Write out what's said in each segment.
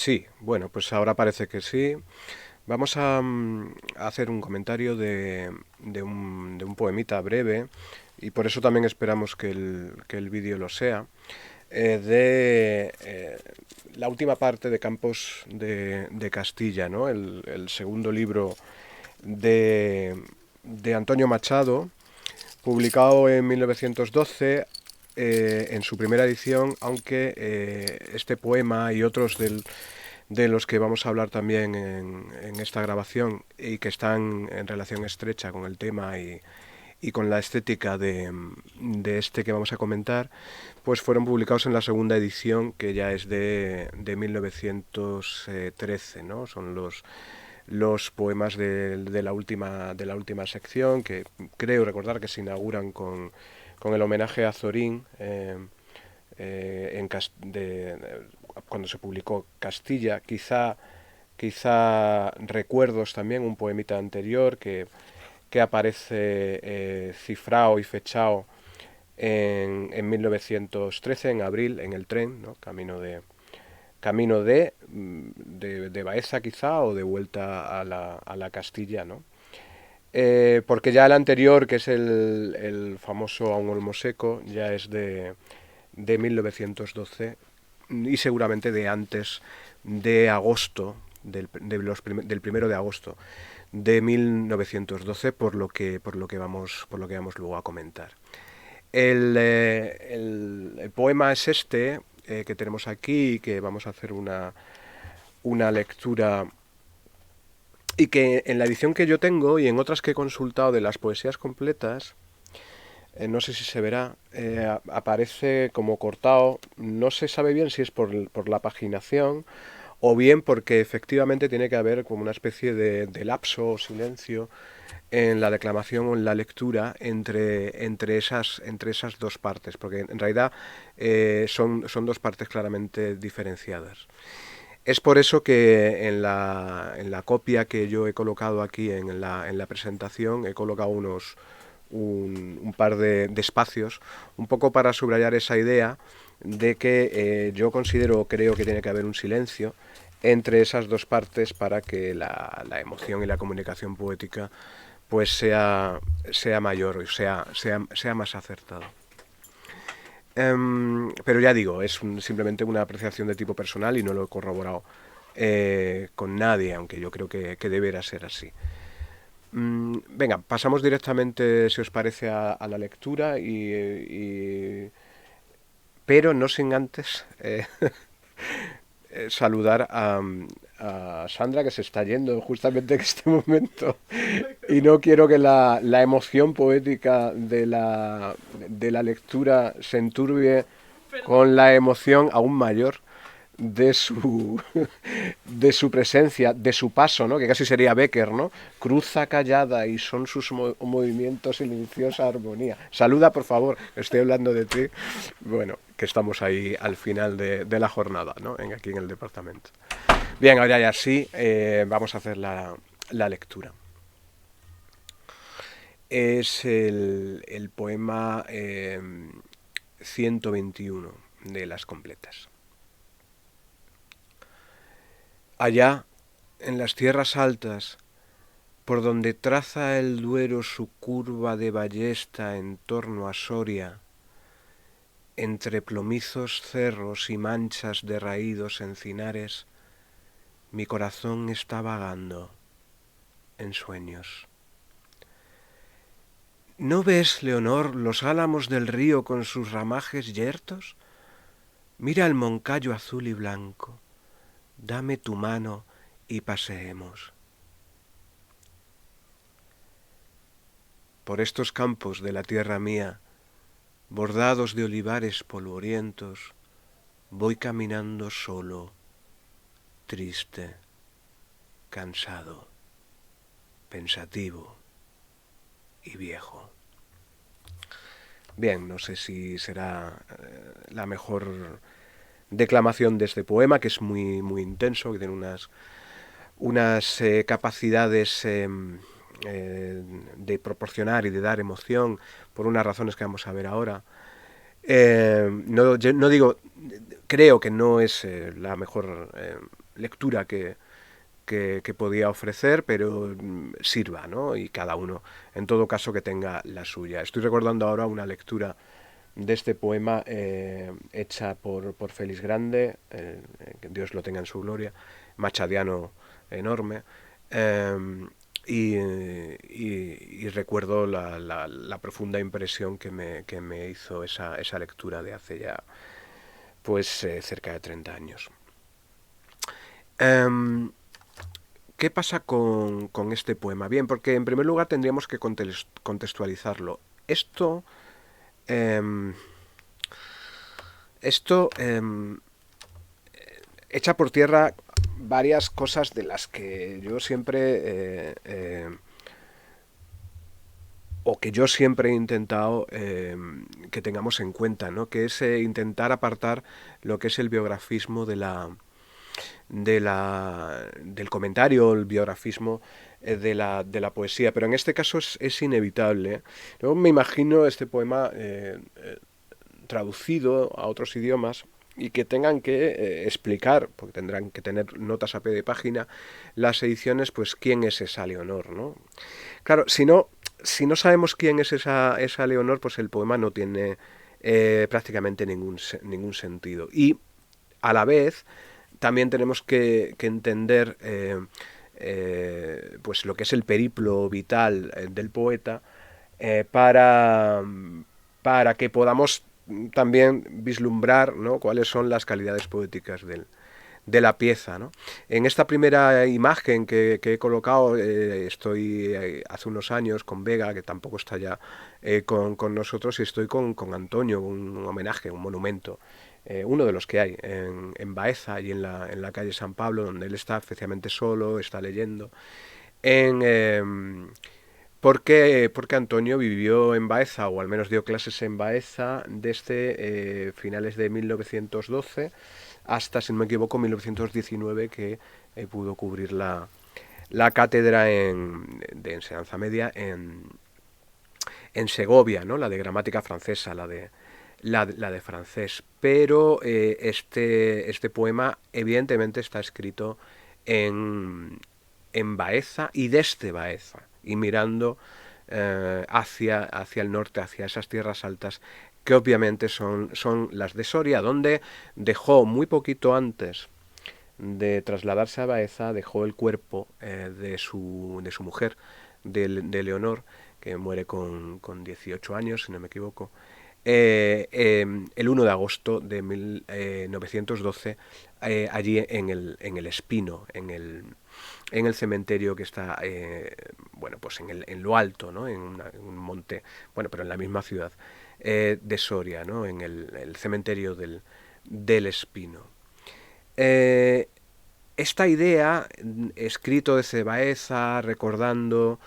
Sí, bueno, pues ahora parece que sí. Vamos a hacer un comentario de un poemita breve y por eso también esperamos que el vídeo lo sea, de la última parte de Campos de Castilla, ¿no? El segundo libro de Antonio Machado, publicado en 1912 en su primera edición, aunque este poema y otros de los que vamos a hablar también en esta grabación y que están en relación estrecha con el tema y con la estética de este que vamos a comentar, pues fueron publicados en la segunda edición, que ya es de 1913, ¿no? Son los poemas de la última sección, que creo recordar que se inauguran con el homenaje a Zorín, cuando se publicó Castilla. Quizá Recuerdos también, un poemita anterior que aparece cifrado y fechado en 1913, en abril, en el tren, ¿no? Camino de Baeza quizá, o de vuelta a la Castilla, ¿no? Porque ya el anterior, que es el famoso A un olmo seco, ya es de 1912 y seguramente de antes de agosto, del 1 de agosto de 1912, por lo que vamos luego a comentar. El poema es este, que tenemos aquí, que vamos a hacer una lectura, y que en la edición que yo tengo y en otras que he consultado de las poesías completas, no sé si se verá, aparece como cortado. No se sabe bien si es por la paginación o bien porque efectivamente tiene que haber como una especie de lapso o silencio en la declamación o en la lectura entre esas dos partes, porque en realidad son dos partes claramente diferenciadas. Es por eso que en la copia que yo he colocado aquí en la presentación, he colocado un par de espacios, un poco para subrayar esa idea de que yo creo que tiene que haber un silencio entre esas dos partes para que la emoción y la comunicación poética pues sea mayor, o sea más acertado. Pero ya digo, es simplemente una apreciación de tipo personal y no lo he corroborado con nadie, aunque yo creo que deberá ser así. Venga, pasamos directamente, si os parece, a la lectura, pero no sin antes saludar a Sandra, que se está yendo justamente en este momento, y no quiero que la emoción poética de la lectura se enturbie con la emoción aún mayor de su, de su presencia, de su paso, ¿no? Que casi sería Becker, ¿no? Cruza callada y son sus movimientos silenciosa armonía. Saluda, por favor, estoy hablando de ti. Bueno, que estamos ahí al final de la jornada, ¿no? Aquí en el departamento. Bien, ahora ya sí, vamos a hacer la lectura. Es el poema 121 de las completas. Allá, en las tierras altas, por donde traza el Duero su curva de ballesta en torno a Soria, entre plomizos cerros y manchas de raídos encinares, mi corazón está vagando en sueños. ¿No ves, Leonor, los álamos del río con sus ramajes yertos? Mira el moncayo azul y blanco. Dame tu mano y paseemos. Por estos campos de la tierra mía, bordados de olivares polvorientos, voy caminando solo, triste, cansado, pensativo y viejo. Bien, no sé si será la mejor declamación de este poema, que es muy, muy intenso, que tiene unas capacidades de proporcionar y de dar emoción por unas razones que vamos a ver ahora. No digo, creo que no es la mejor lectura que podía ofrecer, pero sirva, ¿no? Y cada uno, en todo caso, que tenga la suya. Estoy recordando ahora una lectura de este poema hecha por Félix Grande, que Dios lo tenga en su gloria, machadiano enorme, eh, y recuerdo la profunda impresión que me hizo esa lectura de hace ya pues cerca de 30 años. Um, ¿Qué pasa con este poema? Bien, porque en primer lugar tendríamos que contextualizarlo. Eh, esto echa por tierra varias cosas de las que yo siempre o que yo siempre he intentado que tengamos en cuenta, ¿no? Que es intentar apartar lo que es el biografismo del comentario, el biografismo de la poesía, pero en este caso es inevitable, ¿eh? Luego me imagino este poema traducido a otros idiomas y que tengan que explicar, porque tendrán que tener notas a pie de página, las ediciones, pues quién es esa Leonor, ¿no? Claro, si no sabemos quién es esa Leonor, pues el poema no tiene prácticamente ningún sentido. Y a la vez también tenemos que entender pues lo que es el periplo vital del poeta eh, para, para que podamos también vislumbrar, ¿no?, cuáles son las calidades poéticas de la pieza, ¿no? En esta primera imagen que he colocado, estoy hace unos años con Vega, que tampoco está ya con nosotros, y estoy con Antonio, un homenaje, un monumento, uno de los que hay en Baeza, allí en la calle San Pablo, donde él está especialmente solo, está leyendo. En, porque Antonio vivió en Baeza, o al menos dio clases en Baeza, desde finales de 1912 hasta, si no me equivoco, 1919, que pudo cubrir la cátedra de enseñanza media en Segovia, ¿no? La de gramática francesa, la de francés. Pero este poema evidentemente está escrito en Baeza y desde Baeza, y mirando hacia el norte, hacia esas tierras altas, que obviamente son las de Soria, donde dejó muy poquito antes de trasladarse a Baeza, dejó el cuerpo de su mujer, de Leonor, que muere con 18 años, si no me equivoco, el 1 de agosto de 1912, allí en el Espino, en el cementerio que está, bueno, pues en lo alto, ¿no? En un monte, bueno, pero en la misma ciudad de Soria, ¿no? En el cementerio del Espino. Eh, Esta idea, escrito desde Baeza, recordando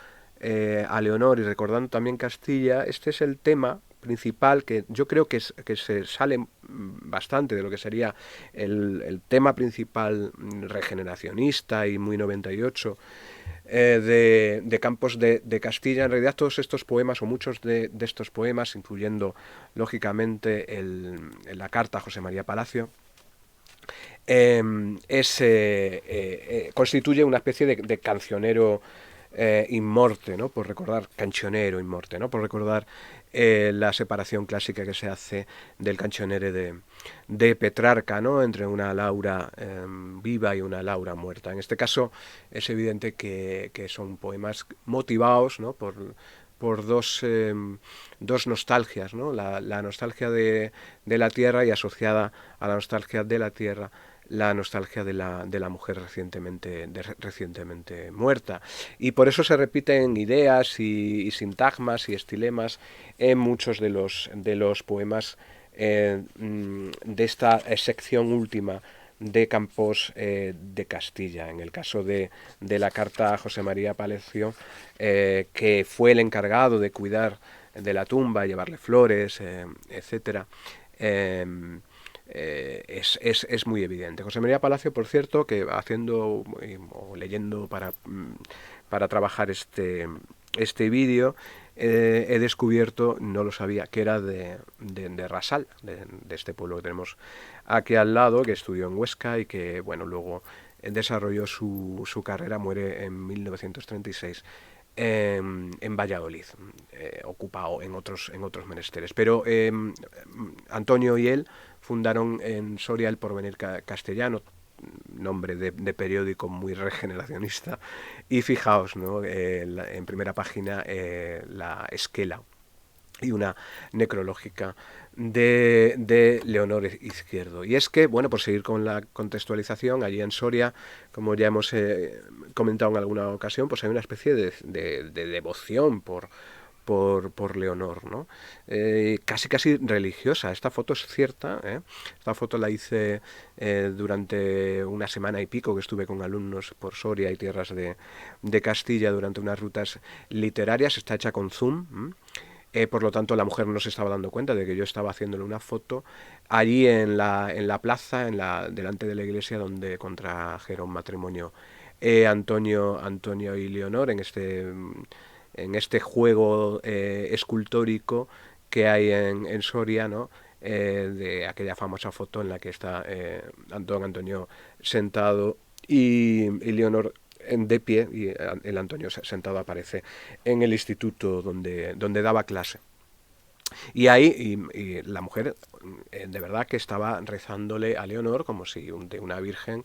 a Leonor y recordando también Castilla, este es el tema principal que yo creo que se sale bastante de lo que sería el tema principal regeneracionista y muy 98 de Campos de Castilla. En realidad todos estos poemas, o muchos de estos poemas, incluyendo lógicamente la carta a José María Palacio, constituye una especie de cancionero inmorte, ¿no? Por recordar, cancionero inmorte, ¿no? Por recordar la separación clásica que se hace del cancionere de Petrarca, ¿no? Entre una Laura viva y una Laura muerta. En este caso es evidente que son poemas motivados, ¿no?, por dos nostalgias, ¿no? La nostalgia de la tierra, y asociada a la nostalgia de la tierra, la nostalgia de la mujer recientemente muerta. Y por eso se repiten ideas y sintagmas y estilemas en muchos de los poemas de esta sección última de Campos de Castilla. En el caso de la carta a José María Palacio, que fue el encargado de cuidar de la tumba, llevarle flores, etcétera, es muy evidente. José María Palacio, por cierto, que haciendo o leyendo para trabajar este vídeo, he descubierto, no lo sabía, que era de Rasal, de este pueblo que tenemos aquí al lado, que estudió en Huesca y que, bueno, luego desarrolló su carrera, muere en 1936 en Valladolid, ocupado en otros menesteres. Pero Antonio y él fundaron en Soria El Porvenir Castellano, nombre de periódico muy regeneracionista, y fijaos, ¿no? En primera página la esquela y una necrológica de Leonor Izquierdo. Y es que, bueno, por seguir con la contextualización, allí en Soria, como ya hemos comentado en alguna ocasión, pues hay una especie de devoción por Leonor, ¿no? Casi religiosa. Esta foto es cierta, ¿eh? Esta foto la hice durante una semana y pico que estuve con alumnos por Soria y tierras de Castilla durante unas rutas literarias. Está hecha con zoom, ¿m? Por lo tanto, la mujer no se estaba dando cuenta de que yo estaba haciéndole una foto allí en la plaza, delante de la iglesia donde contrajeron matrimonio Antonio y Leonor en este juego escultórico que hay en Soria, ¿no? De aquella famosa foto en la que está don Antonio sentado y Leonor de pie, y el Antonio sentado aparece en el instituto donde daba clase. Y ahí y la mujer de verdad que estaba rezándole a Leonor como si de una virgen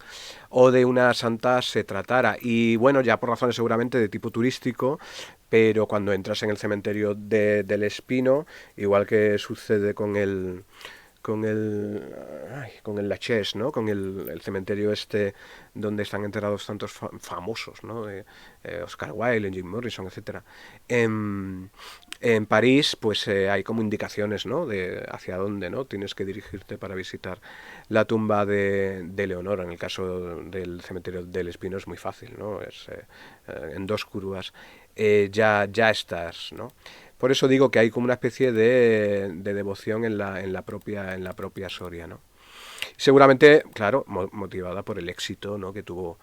o de una santa se tratara. Y bueno, ya por razones seguramente de tipo turístico, pero cuando entras en el cementerio del Espino, igual que sucede con el Lachés, ¿no? Con el cementerio este donde están enterrados tantos famosos, ¿no? Oscar Wilde, Jim Morrison, etcétera. En París, pues hay como indicaciones, ¿no? De hacia dónde, ¿no? Tienes que dirigirte para visitar la tumba de Leonor. En el caso del cementerio del Espino es muy fácil, ¿no? Es en dos curvas ya estás, ¿no? Por eso digo que hay como una especie de devoción en la propia Soria, ¿no? Seguramente, claro, motivada por el éxito, ¿no? Que tuvo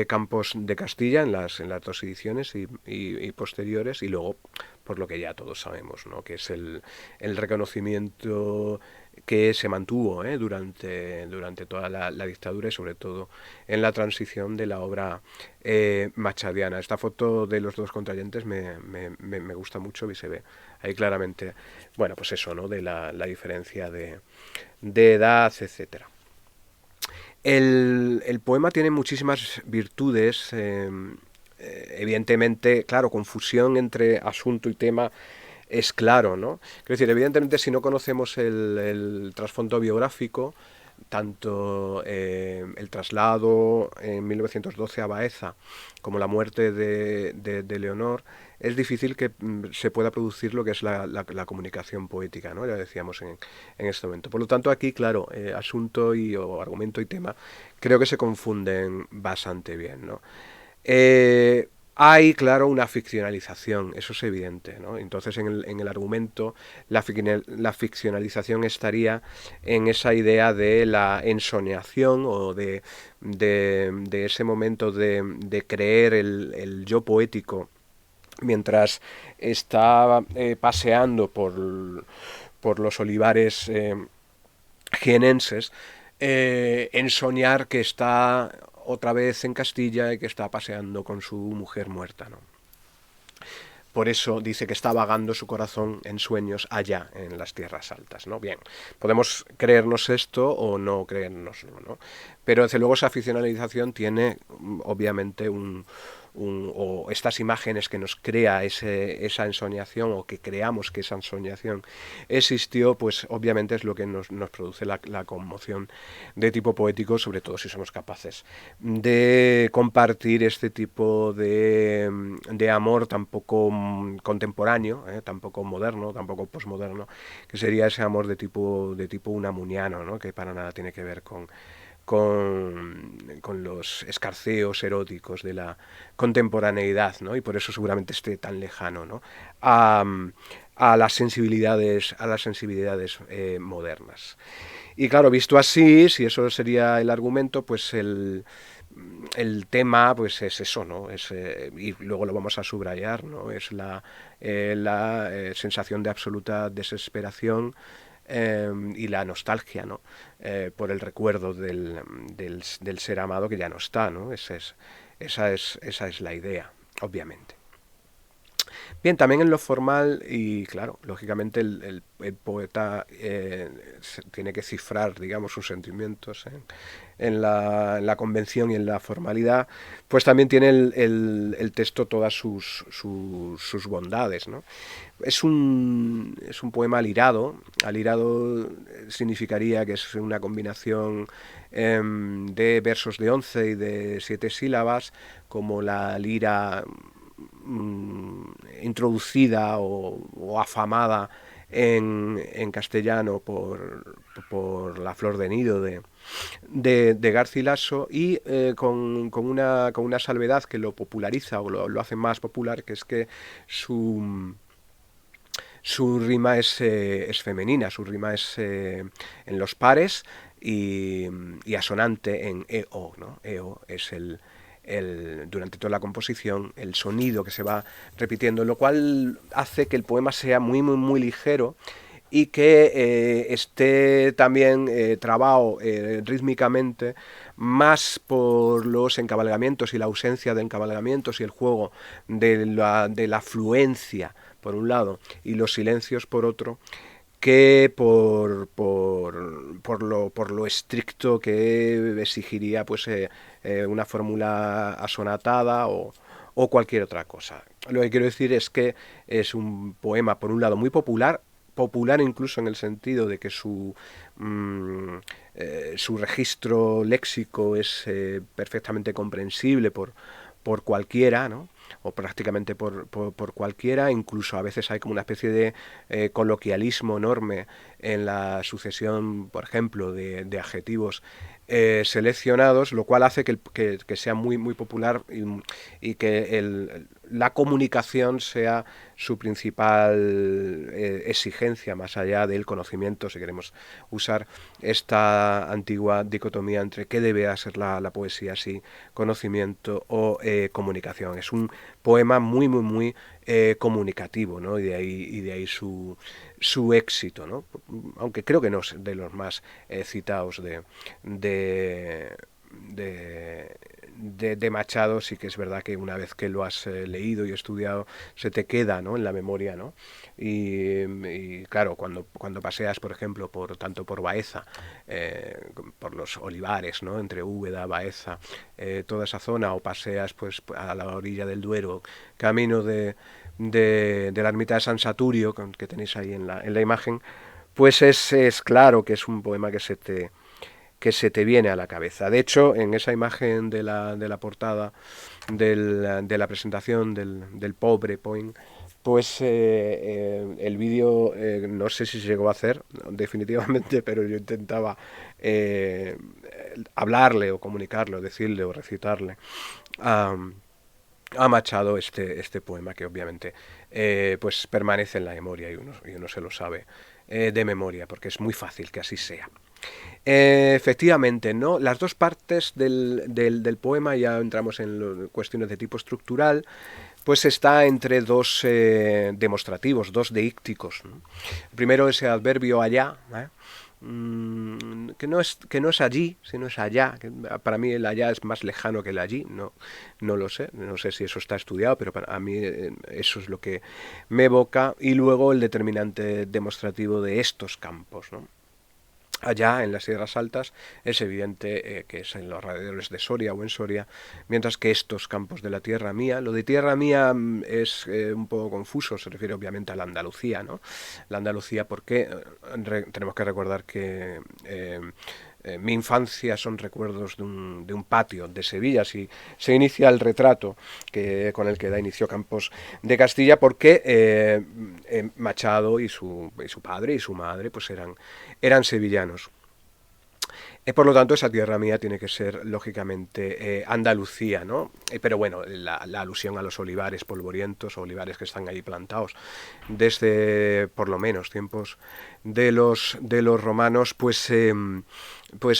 Campos de Castilla en las dos ediciones y posteriores, y luego por lo que ya todos sabemos, ¿no? Que es el reconocimiento que se mantuvo durante toda la dictadura y sobre todo en la transición de la obra machadiana. Esta foto de los dos contrayentes me gusta mucho y se ve ahí claramente, bueno, pues eso, ¿no? De la diferencia de edad, etcétera. El poema tiene muchísimas virtudes, evidentemente, claro, confusión entre asunto y tema es claro, ¿no? Quiero decir, evidentemente si no conocemos el trasfondo biográfico, tanto el traslado en 1912 a Baeza como la muerte de Leonor, es difícil que se pueda producir lo que es la comunicación poética, ¿no? Ya decíamos en este momento. Por lo tanto, aquí, claro, asunto o argumento y tema creo que se confunden bastante bien, ¿no? Hay, claro, una ficcionalización, eso es evidente, ¿no? Entonces, en el argumento, la ficcionalización estaría en esa idea de la ensoñación o de ese momento de creer el yo poético mientras está paseando por los olivares jienenses, en soñar que está otra vez en Castilla y que está paseando con su mujer muerta, ¿no? Por eso dice que está vagando su corazón en sueños allá, en las tierras altas, ¿no? Bien, podemos creernos esto o no creérnoslo, ¿no? Pero desde luego esa ficcionalización tiene, obviamente, o estas imágenes que nos crea esa ensoñación o que creamos que esa ensoñación existió, pues obviamente es lo que nos produce la conmoción de tipo poético, sobre todo si somos capaces de compartir este tipo de amor tampoco contemporáneo, tampoco moderno, tampoco posmoderno, que sería ese amor de tipo unamuniano, ¿no? Que para nada tiene que ver con los escarceos eróticos de la contemporaneidad, ¿no? Y por eso seguramente esté tan lejano, ¿no? a las sensibilidades modernas. Y claro, visto así, si eso sería el argumento, pues el tema pues es eso, ¿no? Y luego lo vamos a subrayar, ¿no? Es la sensación de absoluta desesperación y la nostalgia, ¿no? Por el recuerdo del ser amado que ya no está, ¿no? Esa es la idea, obviamente. Bien, también en lo formal y claro, lógicamente el poeta tiene que cifrar, digamos, sus sentimientos en la convención y en la formalidad, pues también tiene el texto todas sus bondades, ¿no? Es un poema alirado. Alirado significaría que es una combinación de versos de 11 y de 7 sílabas, como la lira introducida o afamada en castellano por La Flor de Nido de Garcilaso y con una salvedad que lo populariza o lo hace más popular, que es que su rima es femenina, su rima es en los pares y asonante en EO, ¿no? EO es durante toda la composición el sonido que se va repitiendo, lo cual hace que el poema sea muy ligero y que esté también trabado rítmicamente más por los encabalgamientos y la ausencia de encabalgamientos y el juego de la fluencia por un lado y los silencios por otro, que por lo estricto que exigiría pues una fórmula asonatada o cualquier otra cosa. Lo que quiero decir es que es un poema, por un lado, muy popular, popular incluso en el sentido de que su registro léxico es perfectamente comprensible por cualquiera, ¿no? O prácticamente por cualquiera, incluso a veces hay como una especie de coloquialismo enorme en la sucesión, por ejemplo, de adjetivos seleccionados, lo cual hace que sea muy popular y que la comunicación sea su principal exigencia, más allá del conocimiento, si queremos usar esta antigua dicotomía entre qué debe ser la poesía, si conocimiento o comunicación. Es un poema muy comunicativo, ¿no? Y de ahí su éxito, ¿no? Aunque creo que no es de los más citados de, de, de Machado. Sí que es verdad que una vez que lo has leído y estudiado se te queda, ¿no?, en la memoria, ¿no? Y claro, cuando paseas, por ejemplo, tanto por Baeza, por los olivares, ¿no?, entre Úbeda, Baeza, toda esa zona, o paseas pues a la orilla del Duero, camino de la ermita de San Saturio, que tenéis ahí en la imagen, pues es claro que es un poema que se te viene a la cabeza. De hecho, en esa imagen de la portada de la presentación del pobre Point, pues el vídeo no sé si se llegó a hacer definitivamente, pero yo intentaba hablarle o comunicarle o decirle o recitarle a, a Machado este poema, que obviamente pues permanece en la memoria y uno se lo sabe de memoria, porque es muy fácil que así sea. Efectivamente, ¿no? Las dos partes del poema, ya entramos en cuestiones de tipo estructural, pues está entre dos demostrativos, dos deícticos, ¿no? Primero ese adverbio allá, ¿eh? Que no es allí, sino es allá. Que para mí el allá es más lejano que el allí, no lo sé, no sé si eso está estudiado, pero para mí eso es lo que me evoca. Y luego el determinante demostrativo de estos campos, ¿no? Allá en las Sierras Altas es evidente que es en los alrededores de Soria o en Soria, mientras que estos campos de la tierra mía, lo de tierra mía es un poco confuso, se refiere obviamente a la Andalucía, ¿no? La Andalucía porque tenemos que recordar que mi infancia son recuerdos de un patio de Sevilla, si se inicia el retrato con el que da inicio Campos de Castilla, porque Machado y su padre y su madre pues eran sevillanos. Por lo tanto, esa tierra mía tiene que ser, lógicamente, Andalucía, ¿no? pero bueno, la alusión a los olivares polvorientos, olivares que están ahí plantados desde por lo menos tiempos de los romanos, pues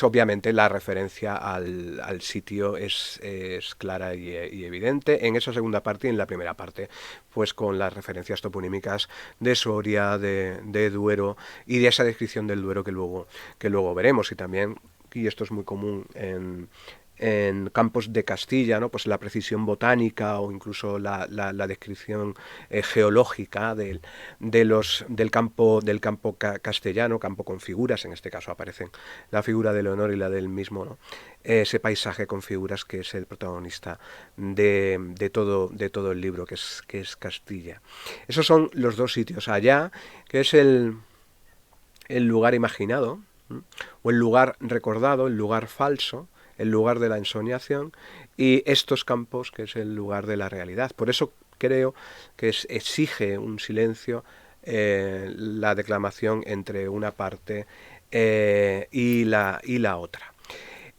obviamente la referencia al sitio es clara y evidente en esa segunda parte y en la primera parte, pues con las referencias toponímicas de Soria, de Duero y de esa descripción del Duero que luego veremos. Y también, y esto es muy común en campos de Castilla, ¿no? Pues la precisión botánica o incluso la descripción geológica del campo castellano, campo con figuras, en este caso aparecen la figura de Leonor y la del mismo, ¿no? Ese paisaje con figuras que es el protagonista de todo el libro, que es Castilla. Esos son los dos sitios. Allá, que es el lugar imaginado, ¿m? O el lugar recordado, el lugar falso, el lugar de la ensoñación, y estos campos, que es el lugar de la realidad. Por eso creo que exige un silencio la declamación entre una parte y la otra.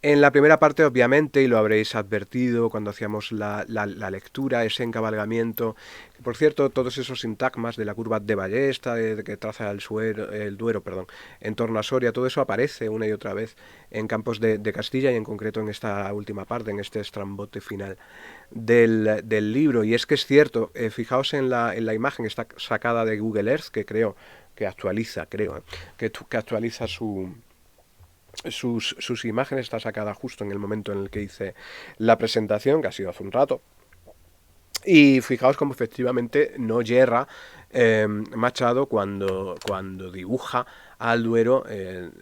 En la primera parte, obviamente, y lo habréis advertido cuando hacíamos la lectura, ese encabalgamiento, que, por cierto, todos esos sintagmas de la curva de Ballesta, de que traza el Duero, perdón, en torno a Soria, todo eso aparece una y otra vez en campos de Castilla y en concreto en esta última parte, en este estrambote final del libro. Y es que es cierto, fijaos en la imagen, está sacada de Google Earth, que creo que actualiza, que actualiza sus imágenes, está sacada justo en el momento en el que hice la presentación, que ha sido hace un rato. Y fijaos cómo efectivamente no yerra Machado cuando dibuja al Duero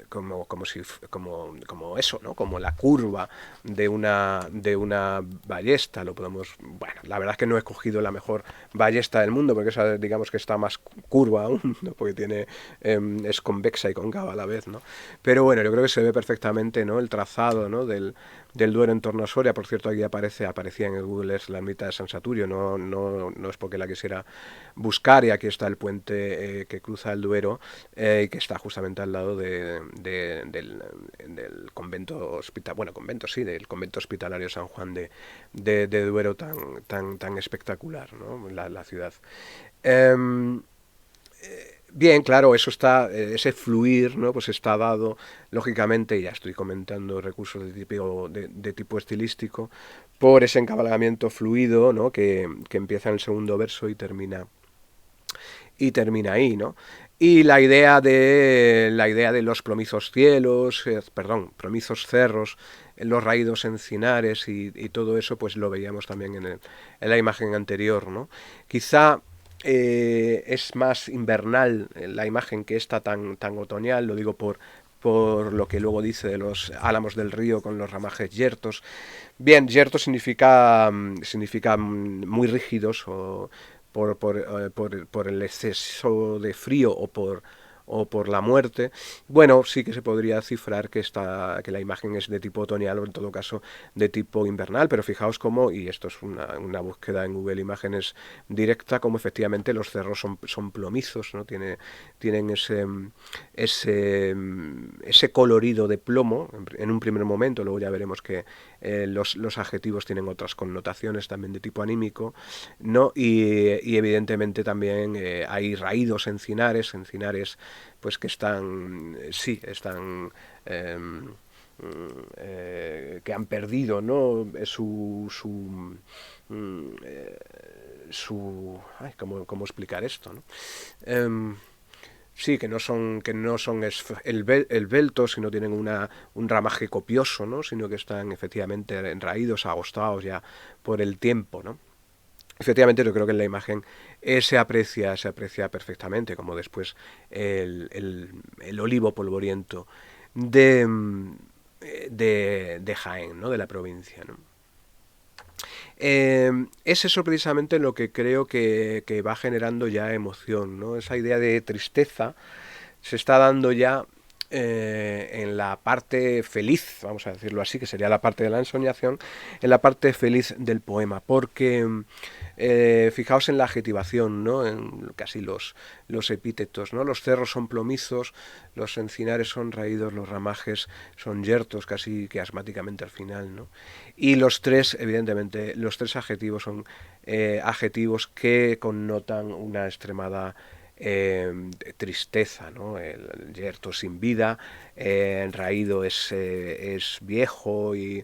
como eso, ¿no? Como la curva de una ballesta. Lo podemos, bueno, la verdad es que no he escogido la mejor ballesta del mundo, porque esa, digamos que está más curva aún, ¿no? Porque tiene es convexa y cóncava a la vez, ¿no? Pero bueno, yo creo que se ve perfectamente, ¿no? El trazado, ¿no? del Duero en torno a Soria. Por cierto, aquí aparecía en el Google Earth la ermita de San Saturio, no es porque la quisiera buscar, y aquí está el puente que cruza el Duero y que está justamente al lado del convento hospital, bueno, convento sí, del convento hospitalario San Juan de Duero, tan espectacular, ¿no? La ciudad. Bien, claro, eso está, ese fluir, ¿no? Pues está dado, lógicamente, ya estoy comentando recursos de tipo estilístico, por ese encabalgamiento fluido, ¿no? Que empieza en el segundo verso y termina ahí, ¿no? Y la idea de los plomizos cielos, plomizos cerros, los raídos encinares y todo eso, pues lo veíamos también en la imagen anterior, ¿no? Quizá es más invernal la imagen que esta tan otoñal, lo digo por lo que luego dice de los álamos del río con los ramajes yertos. Bien, yerto significa muy rígidos o por el exceso de frío o por la muerte. Bueno, sí que se podría cifrar que la imagen es de tipo otoñal o en todo caso de tipo invernal, pero fijaos cómo, y esto es una búsqueda en Google Imágenes directa, como efectivamente los cerros son plomizos, ¿no? Tienen ese colorido de plomo en un primer momento. Luego ya veremos que los adjetivos tienen otras connotaciones también de tipo anímico, ¿no? Y evidentemente también hay raídos encinares pues que eh, que han perdido, ¿no? Ay, ¿cómo explicar esto, ¿no? Sí, que no son esbeltos, sino tienen un ramaje copioso, ¿no? Sino que están efectivamente enraídos, agostados ya por el tiempo, ¿no? Efectivamente, yo creo que en la imagen se aprecia perfectamente, como después el olivo polvoriento de, de Jaén, ¿no? De la provincia, ¿no? Es eso precisamente lo que creo que va generando ya emoción, ¿no? Esa idea de tristeza se está dando ya en la parte feliz, vamos a decirlo así, que sería la parte de la ensoñación, en la parte feliz del poema, porque fijaos en la adjetivación, ¿no? En casi los epítetos, ¿no? Los cerros son plomizos, los encinares son raídos, los ramajes son yertos, casi que asmáticamente al final, ¿no? Y los tres, evidentemente, los tres adjetivos son adjetivos que connotan una extremada tristeza, ¿no? El yerto sin vida, raído es viejo y,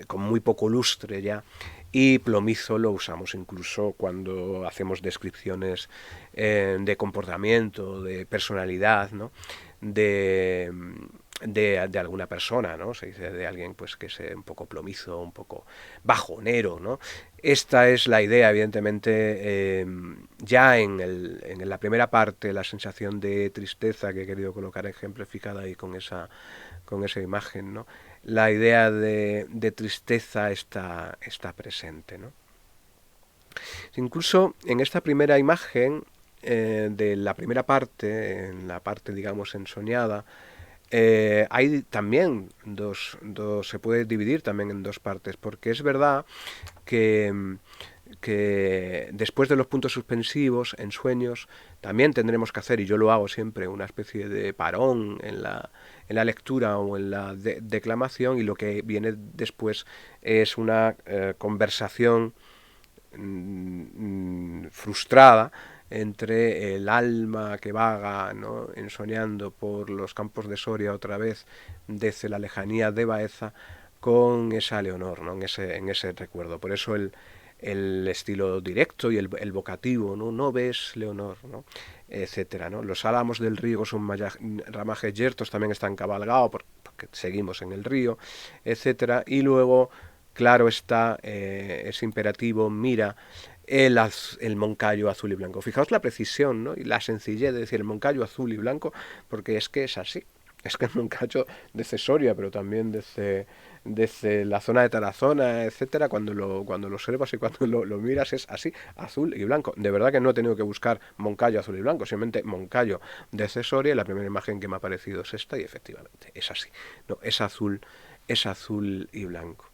con muy poco lustre ya, y plomizo lo usamos incluso cuando hacemos descripciones de comportamiento, de personalidad, ¿no? de, de alguna persona, ¿no? Se dice de alguien pues que es un poco plomizo, un poco bajonero, ¿no? Esta es la idea, evidentemente, ya en la primera parte, la sensación de tristeza que he querido colocar ejemplificada ahí con esa imagen, ¿no? La idea de tristeza está presente, ¿no? Incluso en esta primera imagen de la primera parte, en la parte, digamos, ensoñada, hay también se puede dividir también en dos partes, porque es verdad que, que después de los puntos suspensivos, en sueños, también tendremos que hacer, y yo lo hago siempre, una especie de parón en la lectura o en la declamación, y lo que viene después es una conversación frustrada entre el alma que vaga, ¿no? Ensoñando por los campos de Soria otra vez desde la lejanía de Baeza con esa Leonor, ¿no? En ese recuerdo. Por eso el estilo directo y el vocativo, ¿no? No ves, Leonor, ¿no? Etcétera, ¿no? Los álamos del río son ramajes yertos, también están cabalgados porque seguimos en el río, etcétera. Y luego, claro está, es imperativo, mira el Moncayo azul y blanco. Fijaos la precisión, ¿no? Y la sencillez de decir el Moncayo azul y blanco, porque es que es así. Es que el Moncayo de Soria, pero también desde la zona de Tarazona, etcétera, cuando lo observas y cuando lo miras es así, azul y blanco. De verdad que no he tenido que buscar Moncayo azul y blanco, simplemente Moncayo de Soria, y la primera imagen que me ha aparecido es esta, y efectivamente es así. No, es azul y blanco.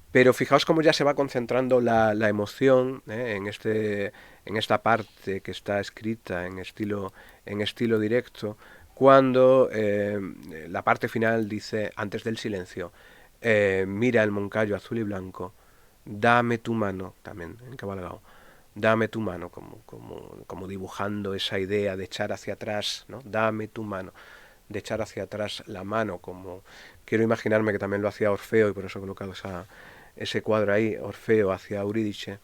Pero fijaos cómo ya se va concentrando la emoción en esta parte que está escrita en estilo directo, cuando la parte final dice, antes del silencio, mira el Moncayo azul y blanco, dame tu mano, también encabalgado, dame tu mano, como dibujando esa idea de echar hacia atrás, ¿no? Dame tu mano, de echar hacia atrás la mano, como quiero imaginarme que también lo hacía Orfeo, y por eso he colocado ese cuadro ahí, Orfeo hacia Eurídice,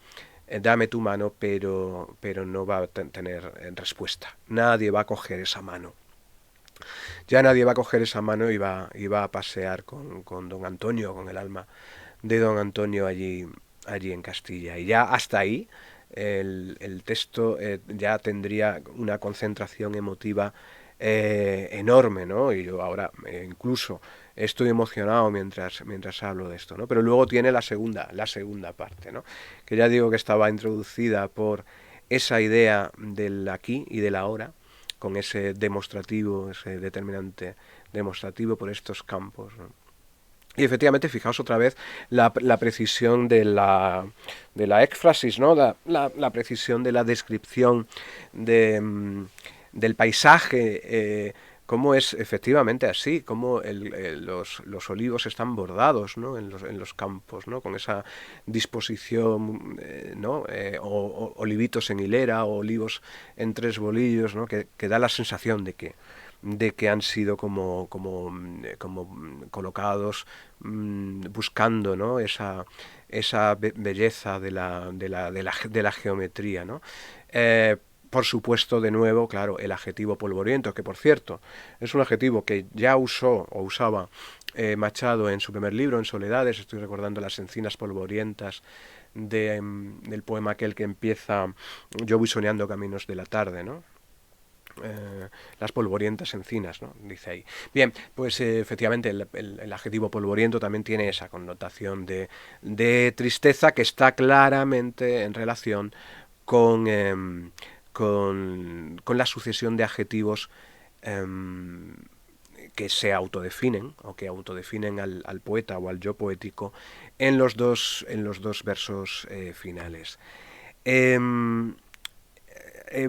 dame tu mano, pero no va a tener respuesta. Nadie va a coger esa mano. Ya nadie va a coger esa mano y va a pasear con don Antonio, con el alma de don Antonio allí en Castilla. Y ya hasta ahí el texto ya tendría una concentración emotiva enorme, ¿no? Y yo ahora incluso estoy emocionado mientras hablo de esto, ¿no? Pero luego tiene la segunda parte, ¿no? Que ya digo que estaba introducida por esa idea del aquí y del ahora, con ese demostrativo, ese determinante demostrativo por estos campos, ¿no? Y efectivamente, fijaos otra vez la precisión de la éxfrasis, ¿no? La precisión de la descripción del paisaje, cómo es efectivamente así, cómo los olivos están bordados, ¿no? en los campos, ¿no? Con esa disposición, ¿no? Olivitos en hilera o olivos en tres bolillos, ¿no? Que da la sensación de que han sido como colocados buscando, ¿no? esa belleza de la geometría, ¿no? Por supuesto, de nuevo, claro, el adjetivo polvoriento, que por cierto es un adjetivo que ya usó o usaba Machado en su primer libro, en Soledades. Estoy recordando las encinas polvorientas del poema aquel que empieza yo voy soñando caminos de la tarde, ¿no? Las polvorientas encinas, ¿no? Dice ahí. Bien, pues efectivamente el adjetivo polvoriento también tiene esa connotación de tristeza que está claramente en relación con, con la sucesión de adjetivos que se autodefinen o que autodefinen al poeta o al yo poético en los dos versos finales.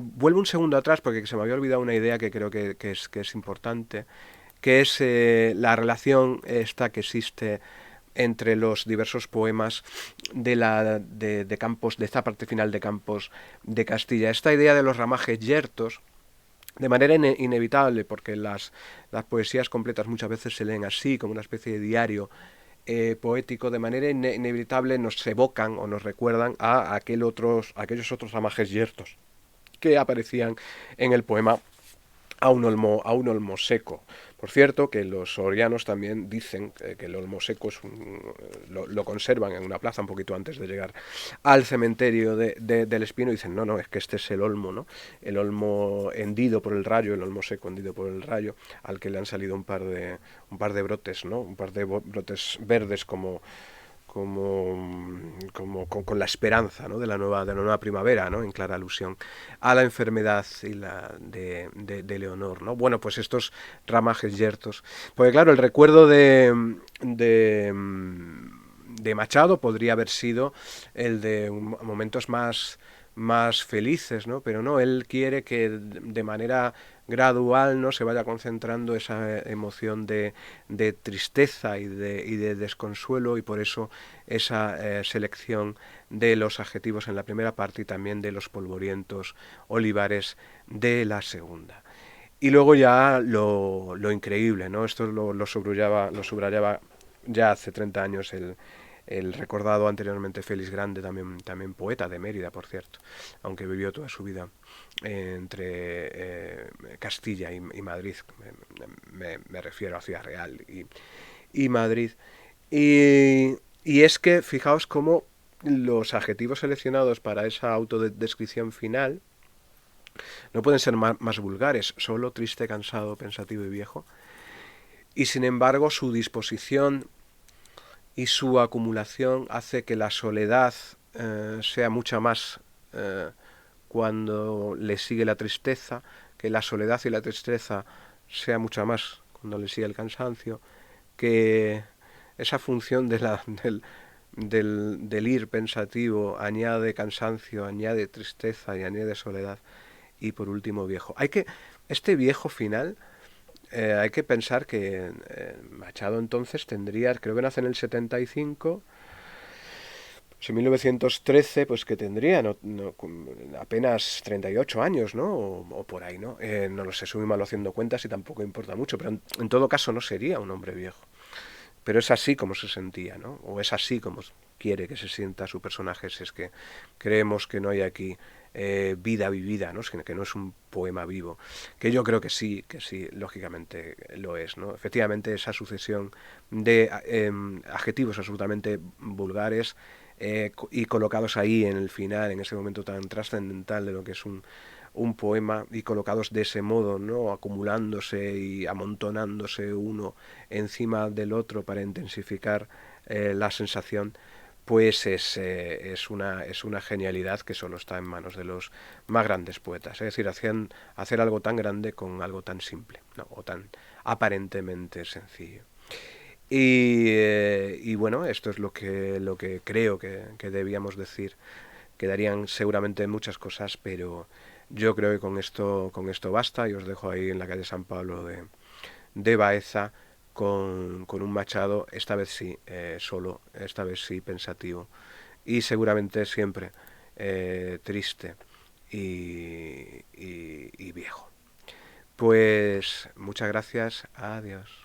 Vuelvo un segundo atrás porque se me había olvidado una idea que creo que es importante, que es la relación esta que existe entre los diversos poemas de Campos, de esta parte final de Campos de Castilla. Esta idea de los ramajes yertos, de manera inevitable, porque las poesías completas muchas veces se leen así, como una especie de diario poético, de manera inevitable nos evocan o nos recuerdan a aquellos otros ramajes yertos que aparecían en el poema a un olmo seco. Por cierto, que los sorianos también dicen que el olmo seco lo conservan en una plaza un poquito antes de llegar al cementerio del Espino, y dicen, no, es que este es el olmo, ¿no? El olmo hendido por el rayo, el olmo seco hendido por el rayo, al que le han salido un par de brotes, ¿no? Un par de brotes verdes con la esperanza, ¿no? de la nueva primavera, ¿no? En clara alusión a la enfermedad de Leonor, ¿no? Bueno, pues estos ramajes yertos. Porque claro, el recuerdo de Machado podría haber sido el de momentos más felices, ¿no? Pero no, él quiere que de manera gradual, ¿no? se vaya concentrando esa emoción de tristeza y de desconsuelo, y por eso esa selección de los adjetivos en la primera parte y también de los polvorientos olivares de la segunda. Y luego ya lo increíble, ¿no? Esto lo subrayaba ya hace 30 años el recordado anteriormente Félix Grande, también poeta de Mérida, por cierto, aunque vivió toda su vida entre Castilla y Madrid, me refiero a Ciudad Real y Madrid. Y es que, fijaos cómo los adjetivos seleccionados para esa autodescripción final no pueden ser más vulgares, solo, triste, cansado, pensativo y viejo. Y sin embargo, su disposición y su acumulación hace que la soledad sea mucha más cuando le sigue la tristeza, que la soledad y la tristeza sea mucha más cuando le sigue el cansancio, que esa función del ir pensativo añade cansancio, añade tristeza y añade soledad, y por último viejo. Este viejo final, hay que pensar que Machado entonces tendría, creo que nace en el 75, pues en 1913, pues que tendría apenas 38 años, ¿no? O por ahí, ¿no? No lo sé, soy muy malo haciendo cuentas y tampoco importa mucho, pero en todo caso no sería un hombre viejo. Pero es así como se sentía, ¿no? O es así como quiere que se sienta su personaje, si es que creemos que no hay aquí vida vivida, ¿no? Sino que no es un poema vivo. Que yo creo que sí, lógicamente lo es, ¿no? Efectivamente, esa sucesión de adjetivos absolutamente vulgares y colocados ahí en el final, en ese momento tan trascendental de lo que es un poema, y colocados de ese modo, ¿no? Acumulándose y amontonándose uno encima del otro para intensificar la sensación, pues es una genialidad que solo está en manos de los más grandes poetas. Es decir, hacer algo tan grande con algo tan simple, ¿no? O tan aparentemente sencillo. Y bueno, esto es lo que creo que debíamos decir. Quedarían seguramente muchas cosas, pero yo creo que con esto basta, y os dejo ahí en la calle San Pablo de Baeza con un Machado, esta vez sí, solo, esta vez sí pensativo, y seguramente siempre triste y viejo. Pues muchas gracias, adiós.